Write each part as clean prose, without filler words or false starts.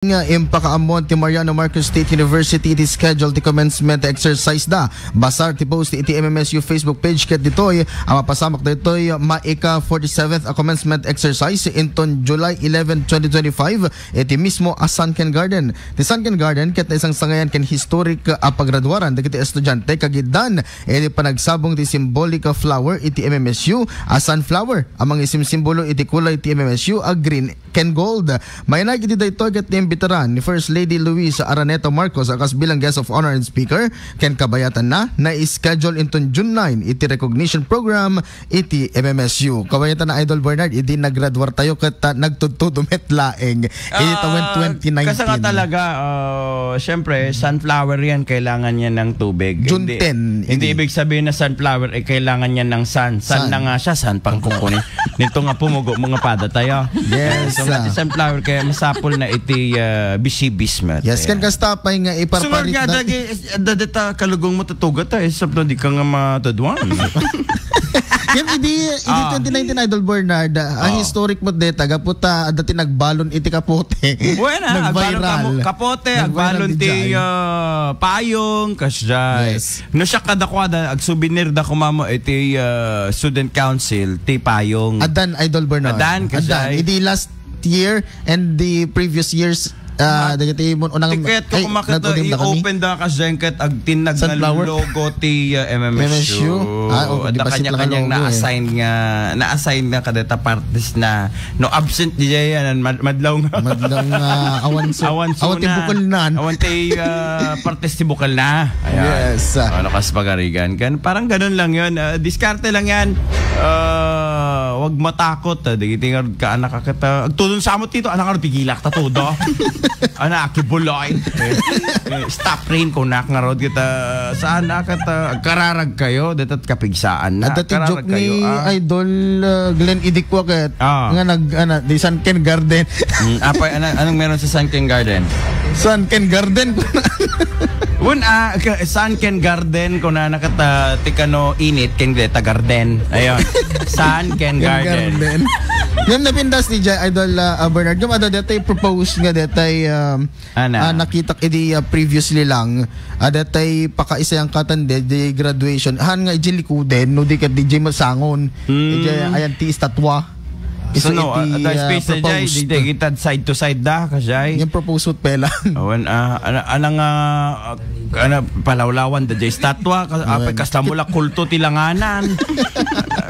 Nga impakaamon ti Mariano Marcos State University iti scheduled ti commencement exercise da basar ti post iti MMSU Facebook page ket ditoy ang mapasamak ditoy maika 47th a commencement exercise inton July 11, 2025 iti mismo a Sunken Garden. Ti Sunken Garden ket isang sangayan ken historic a paggraduaran dagiti estudyante kagiddan iti panagsabong ti symbolic flower iti MMSU a sunflower amang isim simbolo iti kulay ti MMSU a green ken gold. Mayanag iti daytoy ket imbitaran ni First Lady Luisa Araneta Marcos akas bilang guest of honor and speaker ken kabayatan na schedule inton June 9 iti recognition program iti MMSU. Kabayatan na Idol Bernard idi naggraduar tayo ket nagtudtudumet laeng iti 2019. Kasi nga talaga syempre sunflower yan, kailangan niya ng tubig. June 10. Hindi ibig sabihin na sunflower kailangan niya ng sun na nga siya, sun pang kukunin. Nito nga pumugo mga pada tayo. Yes. So nga sunflower kaya masapol na iti bisibismat. Yes, kan kastapay nga iparpalit na. Sumar nga, dadata kalugong mo tutugat sabdo di ka nga matadwan. Yan, idi 2019 Idol Bernard, ang historic mo deta, kaputa, dati nagbalon iti kapote. Buena, nag-viral. Kapote, agbalon ti payong, kasjay. Yes. No siya kadakwada, ag souvenir da kumamo iti student council, ti payong. Adan Idol Bernard. Adan, kasjay. Idi last year and the previous years dagiti mon unang tiket ko kumakita i-open da ka zenket ag tinag na logo ti MMSU. Da kanya-kanyang na-assign nga kadeta parties na no absent di yan madlaw nga awan ti bukal na awan ti parties ti bukal na. Yes. Ano kas pagarigan kan parang ganun lang yun, diskarte lang yan. Wag matakot dagiti nga ka anak ka agtudon sa amot dito anak ka pigilak ta todo. Anak kibuloy. Stop rain ko nak nga rod kita saan kata kararag kayo datat kapigsaan na kararag kayo. Idol Glenn Idikwa ket nga di Sunken Garden. Apa anong meron sa Sunken Garden? Sunken Garden. Sunken Garden ko na nakata tikano init ken deta garden. Ayon. Sunken Garden. Yung napindas ni Idol Bernard, yung datay propose nga datay nakita edi previously lang datay pakaisa yang katande di graduation han nga iji likuden no di ket DJ masangon ayan ti estatwa. So no, space na jay, di kita side to side da kasay. Yung proposed pelang. Awan anang palawlawan da jay statwa apay kastamula kulto tilanganan.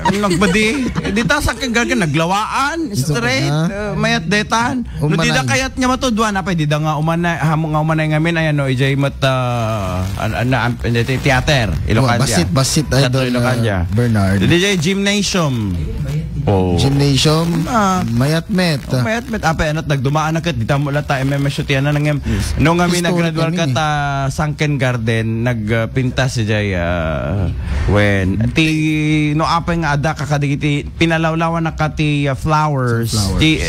Nagbadi, di ta sa kagagan naglawaan straight mayat detan. No di da kayat nga matudwan apay di da nga umanay ngamin ayan no ijay mata theater Ilocania. Basit Idol Bernard. Di jay gymnasium. Gymnasium, mayat-met. Mayat-met. Apa, nagdumaan na kat. Dita mo lata, MMSU tiyan na nang nung kami nag-gradual ka ta Sunken Garden, nagpinta si Jay, when, no apa nga ada kakadigiti, pinalawlawan na ka ti flowers. Ti,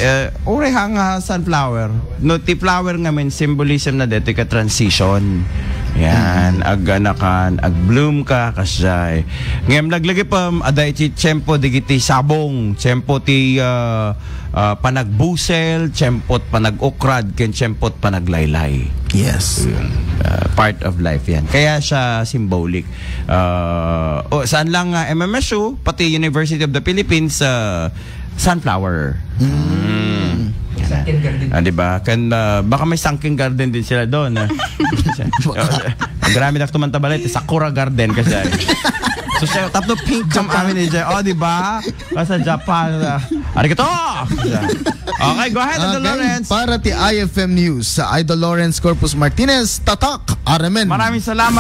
urehang sunflower. No, ti flower nga men, symbolism na dito ka transition. Yan, ag-anakan, ag-bloom ka, kasay. Ngayon, naglagay pa, ada iti tiyempo, digiti sabong, tiyempo ti panagbusel, tiyempot panag-ukrad, ken tiyempot panaglaylay. Yes. Part of life yan. Kaya siya symbolic. Saan lang MMSU, pati University of the Philippines, sunflower. Diba? Baka may Sunken Garden din sila doon. Marami na tumantabalay Sakura Garden kasi. So siya tapno pink kam amin ni Jay. Diba? Sa Japan. Arigato! Okay, go ahead, Idol Lawrence. Para ti IFM News, Idol Lawrence Corpus Martinez, Tatak, Aramen. Maraming salamat.